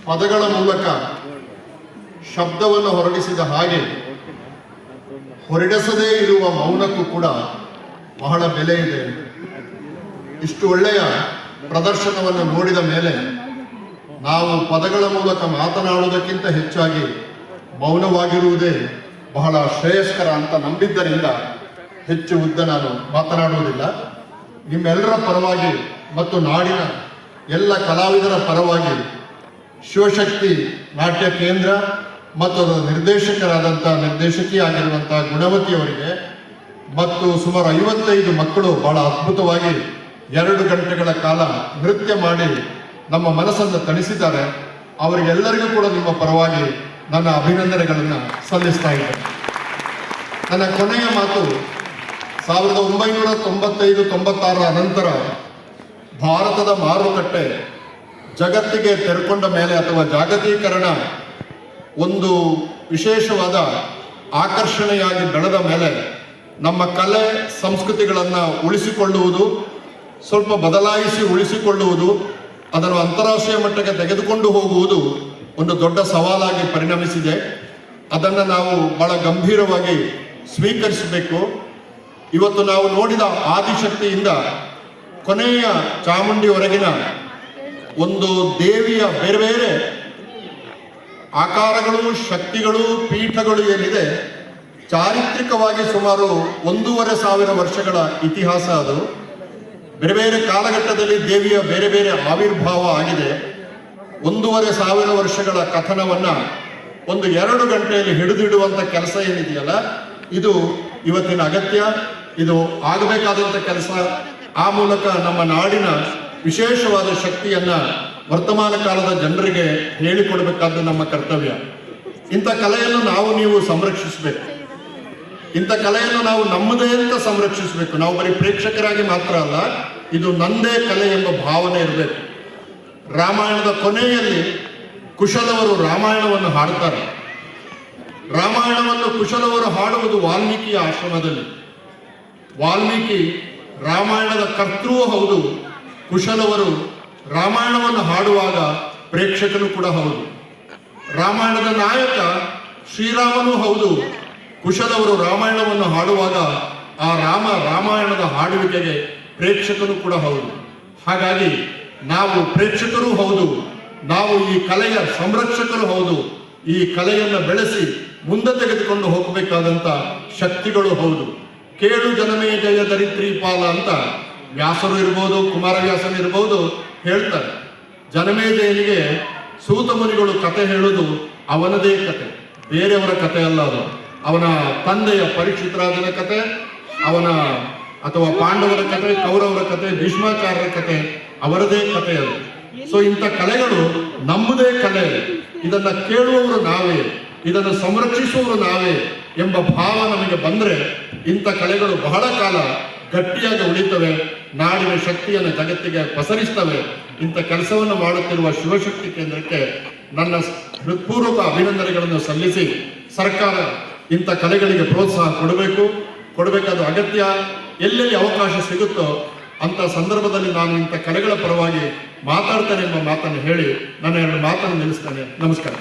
ಪದಗಳ ಮೂಲಕ ಶಬ್ದವನ್ನು ಹೊರಡಿಸಿದ ಹಾಗೆ ಹೊರಡಿಸದೇ ಇರುವ ಮೌನಕ್ಕೂ ಕೂಡ ಬಹಳ ಬೆಲೆ ಇದೆ. ಇಷ್ಟು ಒಳ್ಳೆಯ ಪ್ರದರ್ಶನವನ್ನು ನೋಡಿದ ಮೇಲೆ ನಾವು ಪದಗಳ ಮೂಲಕ ಮಾತನಾಡುವುದಕ್ಕಿಂತ ಹೆಚ್ಚಾಗಿ ಮೌನವಾಗಿರುವುದೇ ಬಹಳ ಶ್ರೇಯಸ್ಕರ ಅಂತ ನಂಬಿದ್ದರಿಂದ ಹೆಚ್ಚು ಉದ್ದ ನಾನು ಮಾತನಾಡುವುದಿಲ್ಲ. ನಿಮ್ಮೆಲ್ಲರ ಪರವಾಗಿ ಮತ್ತು ನಾಡಿನ ಎಲ್ಲ ಕಲಾವಿದರ ಪರವಾಗಿ ಶಿವಶಕ್ತಿ ನಾಟ್ಯ ಕೇಂದ್ರ ಮತ್ತು ಅದರ ನಿರ್ದೇಶಕಿ ಆಗಿರುವಂಥ ಗುಣವತಿಯವರಿಗೆ ಮತ್ತು ಸುಮಾರು 55 ಮಕ್ಕಳು ಬಹಳ ಅದ್ಭುತವಾಗಿ 2 ಗಂಟೆಗಳ ಕಾಲ ನೃತ್ಯ ಮಾಡಿ ನಮ್ಮ ಮನಸ್ಸನ್ನು ತಣಿಸಿದ್ದಾರೆ. ಅವರಿಗೆಲ್ಲರಿಗೂ ಕೂಡ ನಿಮ್ಮ ಪರವಾಗಿ ನನ್ನ ಅಭಿನಂದನೆಗಳನ್ನು ಸಲ್ಲಿಸ್ತಾ ಇದ್ದೇನೆ. ನನ್ನ ಕೊನೆಯ ಮಾತು 1995-96 ನಂತರ ಭಾರತದ ಮಾರುಕಟ್ಟೆ ಜಗತ್ತಿಗೆ ತೆರೆಕೊಂಡ ಮೇಲೆ ಅಥವಾ ಜಾಗತೀಕರಣ ಒಂದು ವಿಶೇಷವಾದ ಆಕರ್ಷಣೆಯಾಗಿ ಬೆಳೆದ ಮೇಲೆ ನಮ್ಮ ಕಲೆ ಸಂಸ್ಕೃತಿಗಳನ್ನು ಉಳಿಸಿಕೊಳ್ಳುವುದು, ಸ್ವಲ್ಪ ಬದಲಾಯಿಸಿ ಉಳಿಸಿಕೊಳ್ಳುವುದು, ಅದನ್ನು ಅಂತಾರಾಷ್ಟ್ರೀಯ ಮಟ್ಟಕ್ಕೆ ತೆಗೆದುಕೊಂಡು ಹೋಗುವುದು ಒಂದು ದೊಡ್ಡ ಸವಾಲಾಗಿ ಪರಿಣಮಿಸಿದೆ. ಅದನ್ನು ನಾವು ಬಹಳ ಗಂಭೀರವಾಗಿ ಸ್ವೀಕರಿಸಬೇಕು. ಇವತ್ತು ನಾವು ನೋಡಿದ ಆದಿಶಕ್ತಿಯಿಂದ ಕೊನೆಯ ಚಾಮುಂಡಿವರೆಗಿನ ಒಂದು ದೇವಿಯ ಬೇರೆ ಬೇರೆ ಆಕಾರಗಳು, ಶಕ್ತಿಗಳು, ಪೀಠಗಳು ಏನಿದೆ, ಚಾರಿತ್ರಿಕವಾಗಿ ಸುಮಾರು 1,500 ವರ್ಷಗಳ ಇತಿಹಾಸ. ಅದು ಬೇರೆ ಬೇರೆ ಕಾಲಘಟ್ಟದಲ್ಲಿ ದೇವಿಯ ಬೇರೆ ಬೇರೆ ಆವಿರ್ಭಾವ ಆಗಿದೆ. 1,500 ವರ್ಷಗಳ ಕಥನವನ್ನ ಒಂದು 2 ಗಂಟೆಯಲ್ಲಿ ಹಿಡಿದಿಡುವಂಥ ಕೆಲಸ ಏನಿದೆಯಲ್ಲ, ಇದು ಇವತ್ತಿನ ಅಗತ್ಯ, ಇದು ಆಗಬೇಕಾದಂಥ ಕೆಲಸ. ಆ ಮೂಲಕ ನಮ್ಮ ನಾಡಿನ ವಿಶೇಷವಾದ ಶಕ್ತಿಯನ್ನ ವರ್ತಮಾನ ಕಾಲದ ಜನರಿಗೆ ಹೇಳಿಕೊಡಬೇಕಾದ್ದು ನಮ್ಮ ಕರ್ತವ್ಯ. ಇಂಥ ಕಲೆಯನ್ನು ನೀವು ಸಂರಕ್ಷಿಸಬೇಕು. ಇಂಥ ಕಲೆಯನ್ನು ನಾವು ನಮ್ಮದೇ ಅಂತ ಸಂರಕ್ಷಿಸಬೇಕು. ನಾವು ಬರೀ ಪ್ರೇಕ್ಷಕರಾಗಿ ಮಾತ್ರ ಅಲ್ಲ, ಇದು ನಂದೇ ಕಲೆ ಎಂಬ ಭಾವನೆ ಇರಬೇಕು. ರಾಮಾಯಣದ ಕೊನೆಯಲ್ಲಿ ಕುಶಲವರು ರಾಮಾಯಣವನ್ನು ಹಾಡುತ್ತಾರೆ. ರಾಮಾಯಣವನ್ನು ಕುಶಲವರು ಹಾಡುವುದು ವಾಲ್ಮೀಕಿಯ ಆಶ್ರಮದಲ್ಲಿ. ವಾಲ್ಮೀಕಿ ರಾಮಾಯಣದ ಕರ್ತೃವೂ ಹೌದು, ಕುಶಲವರು ರಾಮಾಯಣವನ್ನು ಹಾಡುವಾಗ ಪ್ರೇಕ್ಷಕನು ಕೂಡ ಹೌದು. ರಾಮಾಯಣದ ನಾಯಕ ಶ್ರೀರಾಮನೂ ಹೌದು, ಕುಶಲವರು ರಾಮಾಯಣವನ್ನು ಹಾಡುವಾಗ ಆ ರಾಮಾಯಣದ ಹಾಡುವಿಕೆಗೆ ಪ್ರೇಕ್ಷಕನು ಕೂಡ ಹೌದು. ಹಾಗಾಗಿ ನಾವು ಪ್ರೇಕ್ಷಕರೂ ಹೌದು, ನಾವು ಈ ಕಲೆಯ ಸಂರಕ್ಷಕರು ಹೌದು, ಈ ಕಲೆಯನ್ನು ಬೆಳೆಸಿ ಮುಂದೆ ತೆಗೆದುಕೊಂಡು ಹೋಗಬೇಕಾದಂಥ ಶಕ್ತಿಗಳು ಹೌದು. ಕೇಳು ಜನಮೇ ಜಯ ದರಿತ್ರಿ ಪಾಲ ಅಂತ ವ್ಯಾಸರು ಇರ್ಬೋದು, ಕುಮಾರವ್ಯಾಸರು ಇರ್ಬೋದು ಹೇಳ್ತಾರೆ. ಜನಮೇಜಯನಿಗೆ ಸೂತ ಮುನಿಗಳು ಕತೆ ಹೇಳುವುದು ಅವನದೇ ಕತೆ, ಬೇರೆಯವರ ಕತೆ ಅಲ್ಲ. ಅದು ಅವನ ತಂದೆಯ ಪರೀಕ್ಷಿತರಾಜನ ಕತೆ, ಅವನ ಅಥವಾ ಪಾಂಡವರ ಕತೆ, ಕೌರವರ ಕತೆ, ಭೀಷ್ಮಾಚಾರ್ಯರ ಕತೆ ಅವರದೇ ಕತೆ ಅದು. ಸೊ ಇಂಥ ಕಲೆಗಳು ನಮ್ಮದೇ ಕಲೆ, ಇದನ್ನು ಕೇಳುವವರು ನಾವೇ, ಇದನ್ನು ಸಂರಕ್ಷಿಸುವವರು ನಾವೇ ಎಂಬ ಭಾವ ನಮಗೆ ಬಂದರೆ ಇಂಥ ಕಲೆಗಳು ಬಹಳ ಕಾಲ ಗಟ್ಟಿಯಾಗಿ ಉಳಿತವೆ, ನಾಡಿನ ಶಕ್ತಿಯನ್ನು ಜಗತ್ತಿಗೆ ಪಸರಿಸ್ತವೆ. ಇಂಥ ಕೆಲಸವನ್ನು ಮಾಡುತ್ತಿರುವ ಶಿವಶಕ್ತಿ ಕೇಂದ್ರಕ್ಕೆ ನನ್ನ ಹೃತ್ಪೂರ್ವಕ ಅಭಿನಂದನೆಗಳನ್ನು ಸಲ್ಲಿಸಿ, ಸರ್ಕಾರ ಇಂಥ ಕಲೆಗಳಿಗೆ ಪ್ರೋತ್ಸಾಹ ಕೊಡಬೇಕಾದ ಅಗತ್ಯ. ಎಲ್ಲೆಲ್ಲಿ ಅವಕಾಶ ಸಿಗುತ್ತೋ ಅಂಥ ಸಂದರ್ಭದಲ್ಲಿ ನಾನು ಇಂಥ ಕಲೆಗಳ ಪರವಾಗಿ ಮಾತಾಡ್ತೇನೆ ಎಂಬ ಮಾತನ್ನು ಹೇಳಿ ನನ್ನ 2 ಮಾತನ್ನು ನಿಲ್ಲಿಸ್ತೇನೆ. ನಮಸ್ಕಾರ.